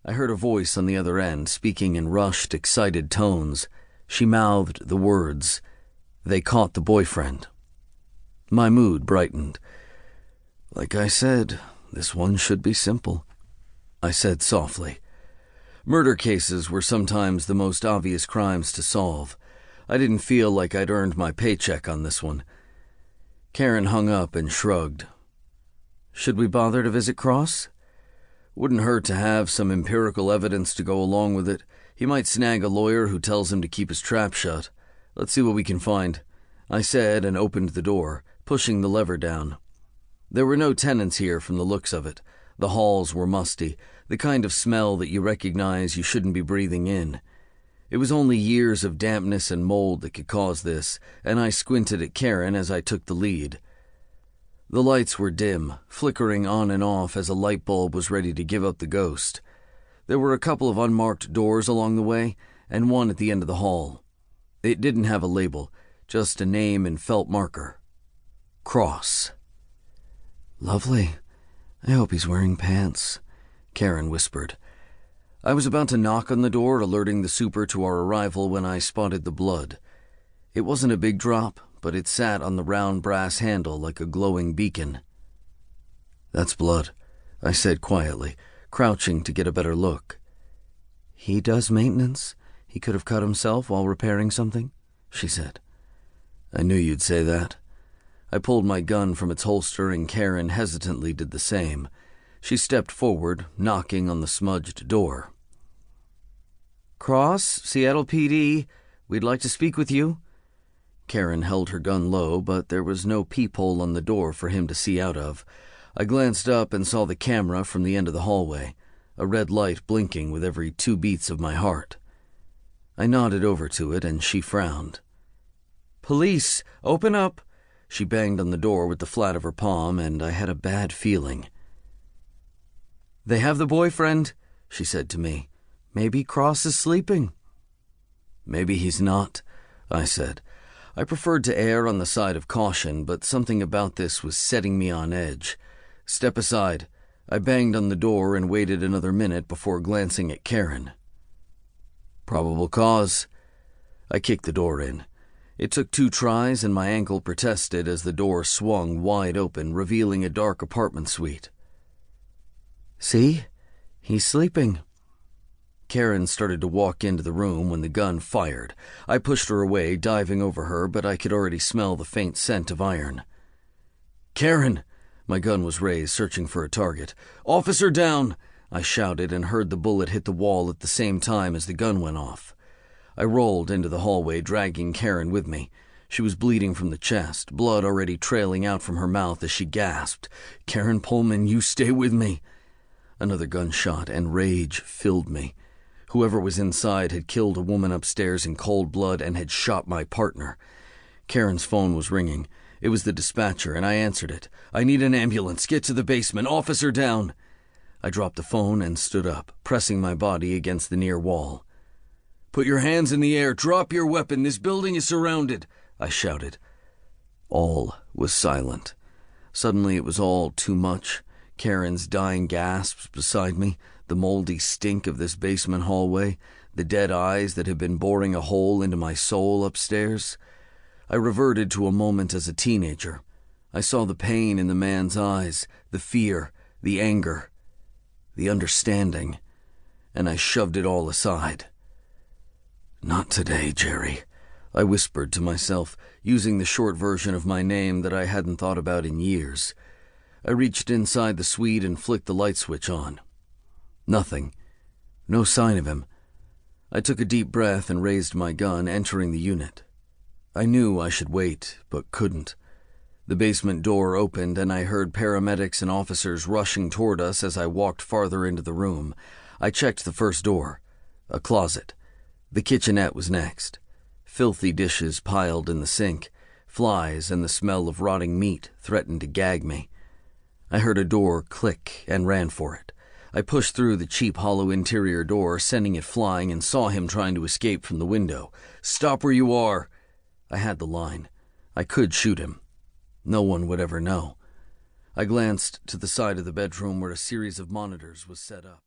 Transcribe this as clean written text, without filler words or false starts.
I heard a voice on the other end, speaking in rushed, excited tones. She mouthed the words, "They caught the boyfriend." My mood brightened. "Like I said, this one should be simple," I said softly. Murder cases were sometimes the most obvious crimes to solve. I didn't feel like I'd earned my paycheck on this one. Karen hung up and shrugged. "Should we bother to visit Cross?" "Wouldn't hurt to have some empirical evidence to go along with it. He might snag a lawyer who tells him to keep his trap shut. Let's see what we can find," I said and opened the door, pushing the lever down. There were no tenants here from the looks of it. The halls were musty, the kind of smell that you recognize you shouldn't be breathing in. It was only years of dampness and mold that could cause this, and I squinted at Karen as I took the lead. The lights were dim, flickering on and off as a light bulb was ready to give up the ghost. There were a couple of unmarked doors along the way, and one at the end of the hall. It didn't have a label, just a name and felt marker. Cross. "Lovely. I hope he's wearing pants," Karen whispered. I was about to knock on the door, alerting the super to our arrival, when I spotted the blood. It wasn't a big drop, but it sat on the round brass handle like a glowing beacon. "That's blood," I said quietly, crouching to get a better look. "He does maintenance. He could have cut himself while repairing something," she said. "I knew you'd say that." I pulled my gun from its holster, and Karen hesitantly did the same. She stepped forward, knocking on the smudged door. "Cross, Seattle PD. We'd like to speak with you." Karen held her gun low, but there was no peephole on the door for him to see out of. I glanced up and saw the camera from the end of the hallway, a red light blinking with every 2 beats of my heart. I nodded over to it, and she frowned. "Police, open up!" She banged on the door with the flat of her palm, and I had a bad feeling. "They have the boyfriend," she said to me. "Maybe Cross is sleeping." "Maybe he's not," I said. I preferred to err on the side of caution, but something about this was setting me on edge. "Step aside." I banged on the door and waited another minute before glancing at Karen. "Probable cause." I kicked the door in. It took 2 tries, and my ankle protested as the door swung wide open, revealing a dark apartment suite. "See? He's sleeping." Karen started to walk into the room when the gun fired. I pushed her away, diving over her, but I could already smell the faint scent of iron. "Karen!" My gun was raised, searching for a target. "Officer down!" I shouted, and heard the bullet hit the wall at the same time as the gun went off. I rolled into the hallway, dragging Karen with me. She was bleeding from the chest, blood already trailing out from her mouth as she gasped, "Karen Pullman, you stay with me." Another gunshot, and rage filled me. Whoever was inside had killed a woman upstairs in cold blood and had shot my partner. Karen's phone was ringing. It was the dispatcher, and I answered it. "I need an ambulance. Get to the basement. Officer down." I dropped the phone and stood up, pressing my body against the near wall. "Put your hands in the air. Drop your weapon. This building is surrounded," I shouted. All was silent. Suddenly it was all too much. Karen's dying gasps beside me, the moldy stink of this basement hallway, the dead eyes that had been boring a hole into my soul upstairs. I reverted to a moment as a teenager. I saw the pain in the man's eyes, the fear, the anger, the understanding, and I shoved it all aside. "Not today, Jerry," I whispered to myself, using the short version of my name that I hadn't thought about in years. I reached inside the suite and flicked the light switch on. Nothing. No sign of him. I took a deep breath and raised my gun, entering the unit. I knew I should wait, but couldn't. The basement door opened, and I heard paramedics and officers rushing toward us as I walked farther into the room. I checked the first door. A closet. The kitchenette was next. Filthy dishes piled in the sink. Flies and the smell of rotting meat threatened to gag me. I heard a door click and ran for it. I pushed through the cheap hollow interior door, sending it flying, and saw him trying to escape from the window. "Stop where you are!" I had the line. I could shoot him. No one would ever know. I glanced to the side of the bedroom where a series of monitors was set up.